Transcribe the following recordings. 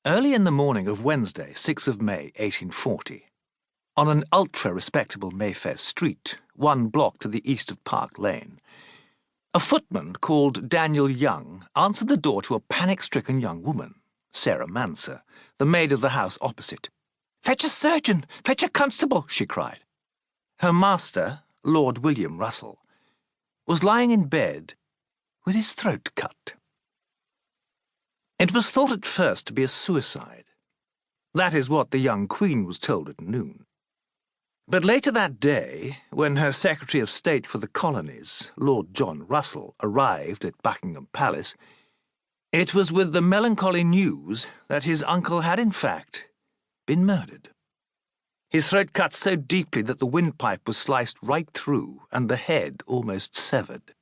Early in the morning of Wednesday, 6th of May, 1840, on an ultra-respectable Mayfair street, 1 block to the east of Park Lane, a footman called Daniel Young answered the door to a panic-stricken young woman, Sarah Manser, the maid of the house opposite. "Fetch a surgeon! Fetch a constable!" she cried. Her master, Lord William Russell, was lying in bed with his throat cut. It was thought at first to be a suicide. That is what the young Queen was told at noon. But later that day, when her Secretary of State for the Colonies, Lord John Russell, arrived at Buckingham Palace, it was with the melancholy news that his uncle had in fact been murdered. His throat cut so deeply that the windpipe was sliced right through and the head almost severed.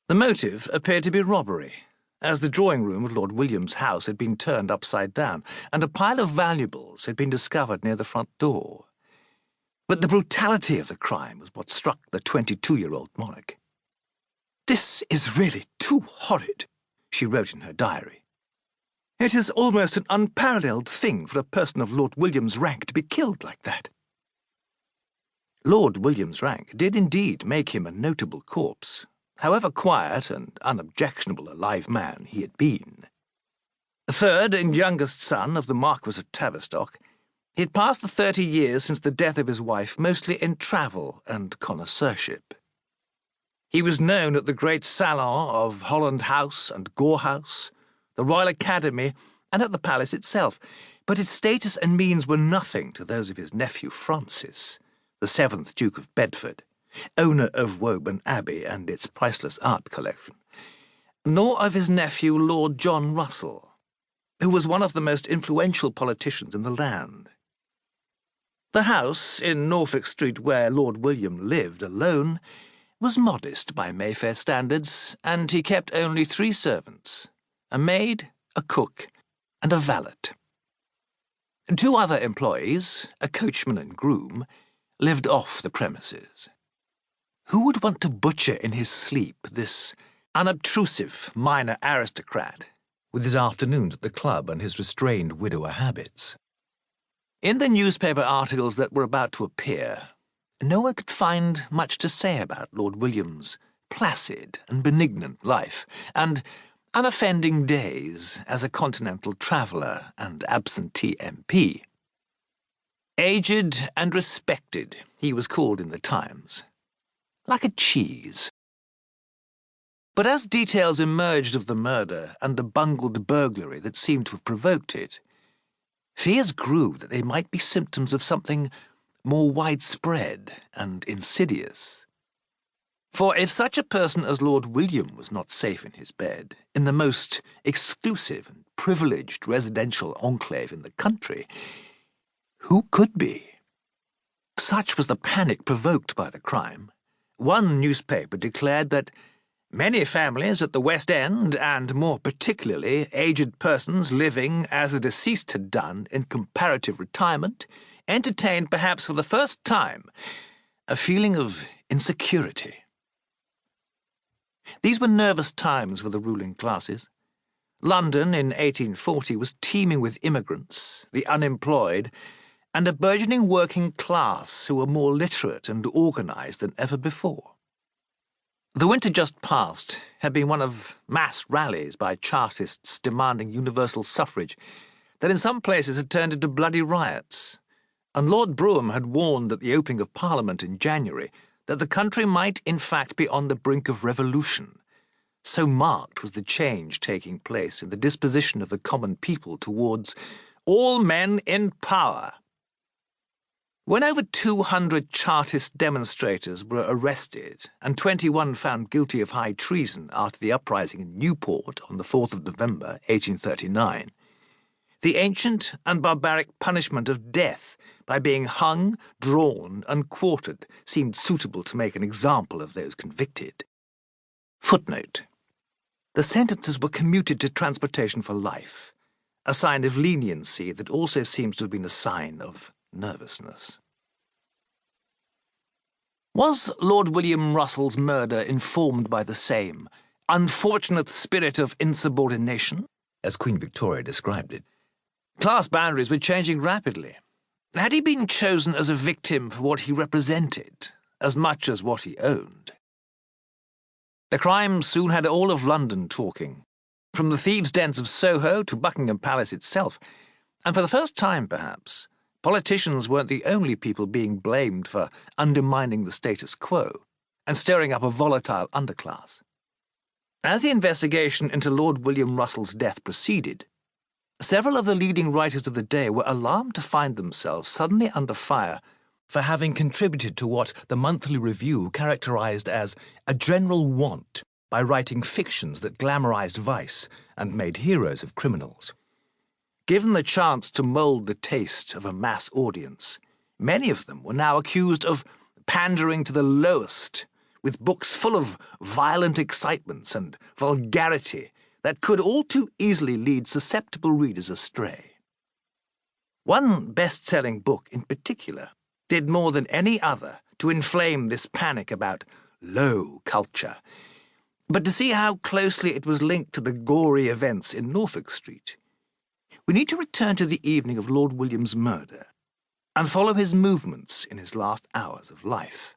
The motive appeared to be robbery, as the drawing-room of Lord William's house had been turned upside down, and a pile of valuables had been discovered near the front door. But the brutality of the crime was what struck the 22-year-old monarch. "This is really too horrid," she wrote in her diary. "It is almost an unparalleled thing for a person of Lord William's rank to be killed like that." Lord William's rank did indeed make him a notable corpse, however quiet and unobjectionable a live man he had been. Third and youngest son of the Marquis of Tavistock, he had passed the 30 years since the death of his wife mostly in travel and connoisseurship. He was known at the great salon of Holland House and Gore House, the Royal Academy, and at the palace itself, but his status and means were nothing to those of his nephew Francis, the 7th Duke of Bedford, owner of Woburn Abbey and its priceless art collection, nor of his nephew Lord John Russell, who was one of the most influential politicians in the land. The house in Norfolk Street where Lord William lived alone was modest by Mayfair standards, and he kept only 3 servants, a maid, a cook, and a valet. 2 other employees, a coachman and groom, lived off the premises. Who would want to butcher in his sleep this unobtrusive minor aristocrat, with his afternoons at the club and his restrained widower habits? In the newspaper articles that were about to appear, no one could find much to say about Lord William's placid and benignant life, and unoffending days as a continental traveller and absentee MP. Aged and respected, he was called in the Times. Like a cheese. But as details emerged of the murder and the bungled burglary that seemed to have provoked it, fears grew that they might be symptoms of something more widespread and insidious. For if such a person as Lord William was not safe in his bed, in the most exclusive and privileged residential enclave in the country, who could be? Such was the panic provoked by the crime. One newspaper declared that many families at the West End, and more particularly aged persons living, as the deceased had done, in comparative retirement, entertained, perhaps for the first time, a feeling of insecurity. These were nervous times for the ruling classes. London in 1840 was teeming with immigrants, the unemployed, and a burgeoning working class who were more literate and organised than ever before. The winter just past had been one of mass rallies by Chartists demanding universal suffrage that in some places had turned into bloody riots, and Lord Brougham had warned at the opening of Parliament in January that the country might in fact be on the brink of revolution. So marked was the change taking place in the disposition of the common people towards all men in power. When over 200 Chartist demonstrators were arrested and 21 found guilty of high treason after the uprising in Newport on the 4th of November, 1839, the ancient and barbaric punishment of death by being hung, drawn, and quartered seemed suitable to make an example of those convicted. Footnote: the sentences were commuted to transportation for life, a sign of leniency that also seems to have been a sign of nervousness. Was Lord William Russell's murder informed by the same unfortunate spirit of insubordination, as Queen Victoria described it, Class boundaries were changing rapidly. Had he been chosen as a victim for what he represented, as much as what he owned? The crime soon had all of London talking, from the thieves' dens of Soho to Buckingham Palace itself, and for the first time, perhaps, politicians weren't the only people being blamed for undermining the status quo and stirring up a volatile underclass. As the investigation into Lord William Russell's death proceeded, several of the leading writers of the day were alarmed to find themselves suddenly under fire for having contributed to what the Monthly Review characterized as a general want by writing fictions that glamorized vice and made heroes of criminals. Given the chance to mould the taste of a mass audience, many of them were now accused of pandering to the lowest, with books full of violent excitements and vulgarity that could all too easily lead susceptible readers astray. One best-selling book in particular did more than any other to inflame this panic about low culture. But to see how closely it was linked to the gory events in Norfolk Street, we need to return to the evening of Lord William's murder and follow his movements in his last hours of life.